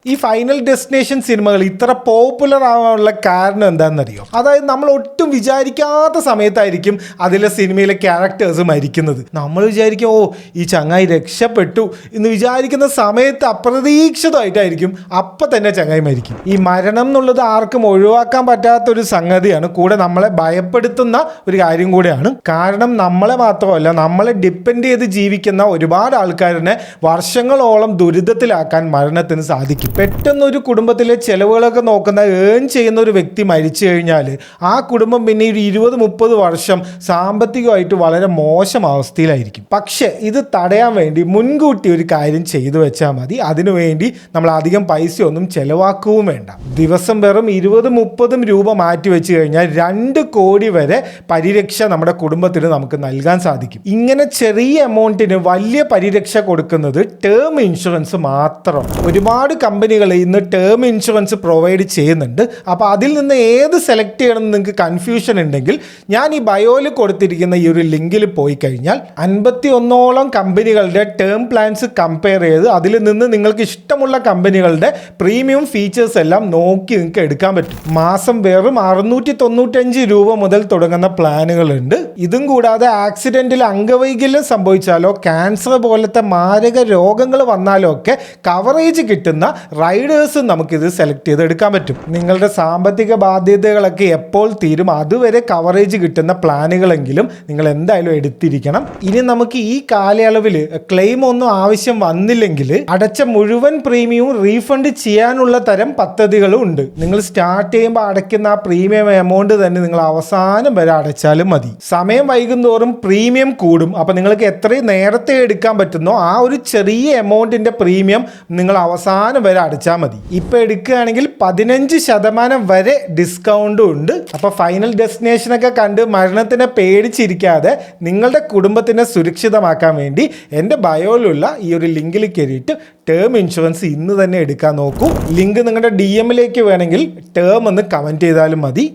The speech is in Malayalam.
ഈ ഫൈനൽ ഡെസ്റ്റിനേഷൻ സിനിമകൾ ഇത്ര പോപ്പുലർ ആവാനുള്ള കാരണം എന്താണെന്നറിയോ? അതായത് നമ്മൾ ഒട്ടും വിചാരിക്കാത്ത സമയത്തായിരിക്കും അതിലെ സിനിമയിലെ ക്യാരക്ടേഴ്സ് മരിക്കുന്നത്. നമ്മൾ വിചാരിക്കും ഈ ചങ്ങായി രക്ഷപ്പെട്ടു എന്ന് വിചാരിക്കുന്ന സമയത്ത് അപ്രതീക്ഷിതമായിട്ടായിരിക്കും അപ്പം തന്നെ ചങ്ങായി മരിക്കും. ഈ മരണം എന്നുള്ളത് ആർക്കും ഒഴിവാക്കാൻ പറ്റാത്തൊരു സംഗതിയാണ്. കൂടെ നമ്മളെ ഭയപ്പെടുത്തുന്ന ഒരു കാര്യം കൂടെയാണ്. കാരണം നമ്മളെ മാത്രമല്ല, നമ്മളെ ഡിപ്പെൻഡ് ചെയ്ത് ജീവിക്കുന്ന ഒരുപാട് ആൾക്കാരിനെ വർഷങ്ങളോളം ദുരിതത്തിലാക്കാൻ മരണത്തിന് സാധിക്കും. പെട്ടെന്നൊരു കുടുംബത്തിലെ ചെലവുകളൊക്കെ നോക്കുന്ന ഏൺ ചെയ്യുന്ന ഒരു വ്യക്തി മരിച്ചു കഴിഞ്ഞാൽ ആ കുടുംബം പിന്നെ ഒരു 20-30 വർഷം സാമ്പത്തികമായിട്ട് വളരെ മോശം അവസ്ഥയിലായിരിക്കും. പക്ഷേ ഇത് തടയാൻ വേണ്ടി മുൻകൂട്ടി ഒരു കാര്യം ചെയ്തു വെച്ചാൽ മതി. അതിനുവേണ്ടി നമ്മൾ അധികം പൈസയൊന്നും ചെലവാക്കുകയും വേണ്ട. ദിവസം വെറും 20-30 രൂപ മാറ്റി വെച്ച് കഴിഞ്ഞാൽ 2 കോടി വരെ പരിരക്ഷ നമ്മുടെ കുടുംബത്തിന് നമുക്ക് നൽകാൻ സാധിക്കും. ഇങ്ങനെ ചെറിയ എമൗണ്ടിന് വലിയ പരിരക്ഷ കൊടുക്കുന്നത് ടേം ഇൻഷുറൻസ് മാത്രം. ഒരുപാട് കമ്പനികൾ ഇന്ന് ടേം ഇൻഷുറൻസ് പ്രൊവൈഡ് ചെയ്യുന്നുണ്ട്. അപ്പോൾ അതിൽ നിന്ന് ഏത് സെലക്ട് ചെയ്യണമെന്ന് നിങ്ങൾക്ക് കൺഫ്യൂഷൻ ഉണ്ടെങ്കിൽ ഞാൻ ഈ ബയോയിൽ കൊടുത്തിരിക്കുന്ന ഈ ഒരു ലിങ്കിൽ പോയി കഴിഞ്ഞാൽ 51ഓളം കമ്പനികളുടെ ടേം പ്ലാൻസ് കമ്പയർ ചെയ്ത് അതിൽ നിന്ന് നിങ്ങൾക്ക് ഇഷ്ടമുള്ള കമ്പനികളുടെ പ്രീമിയം ഫീച്ചേഴ്സ് എല്ലാം നോക്കി നിങ്ങൾക്ക് എടുക്കാൻ പറ്റും. മാസം വെറും 695 രൂപ മുതൽ തുടങ്ങുന്ന പ്ലാനുകളുണ്ട്. ഇതും കൂടാതെ ആക്സിഡന്റിൽ അംഗവൈകല്യം സംഭവിച്ചാലോ ക്യാൻസർ പോലത്തെ മാരക രോഗങ്ങൾ വന്നാലോ ഒക്കെ കവറേജ് കിട്ടുന്ന റൈഡേഴ്സ് നമുക്കിത് സെലക്ട് ചെയ്ത് എടുക്കാൻ പറ്റും. നിങ്ങളുടെ സാമ്പത്തിക ബാധ്യതകളൊക്കെ എപ്പോൾ തീരും അതുവരെ കവറേജ് കിട്ടുന്ന പ്ലാനുകളെങ്കിലും നിങ്ങൾ എന്തായാലും എടുത്തിരിക്കണം. ഇനി നമുക്ക് ഈ കാലയളവിൽ ക്ലെയിം ഒന്നും ആവശ്യം വന്നില്ലെങ്കിൽ അടച്ച മുഴുവൻ പ്രീമിയവും റീഫണ്ട് ചെയ്യാനുള്ള തരം പദ്ധതികളും ഉണ്ട്. നിങ്ങൾ സ്റ്റാർട്ട് ചെയ്യുമ്പോൾ അടയ്ക്കുന്ന ആ പ്രീമിയം എമൗണ്ട് തന്നെ നിങ്ങൾ അവസാനം വരെ അടച്ചാലും മതി. സമയം വൈകുന്തോറും പ്രീമിയം കൂടും. അപ്പോൾ നിങ്ങൾക്ക് എത്രയും നേരത്തെ എടുക്കാൻ പറ്റുന്നോ ആ ഒരു ചെറിയ എമൗണ്ടിന്റെ പ്രീമിയം നിങ്ങൾ അവസാനം വരെ അടച്ചാൽ മതി. ഇപ്പൊ എടുക്കുകയാണെങ്കിൽ 15% വരെ ഡിസ്കൗണ്ടും ഉണ്ട്. അപ്പൊ ഫൈനൽ ഡെസ്റ്റിനേഷനൊക്കെ കണ്ട് മരണത്തിനെ പേടിച്ചിരിക്കാതെ നിങ്ങളുടെ കുടുംബത്തിനെ സുരക്ഷിതമാക്കാൻ വേണ്ടി എൻ്റെ ബയോയിലുള്ള ഈ ഒരു ലിങ്കിൽ കയറിയിട്ട് ടേം ഇൻഷുറൻസ് ഇന്ന് തന്നെ എടുക്കാൻ നോക്കൂ. ലിങ്ക് നിങ്ങളുടെ DM വേണമെങ്കിൽ ടേം ഒന്ന് കമൻറ്റ് ചെയ്താലും മതി.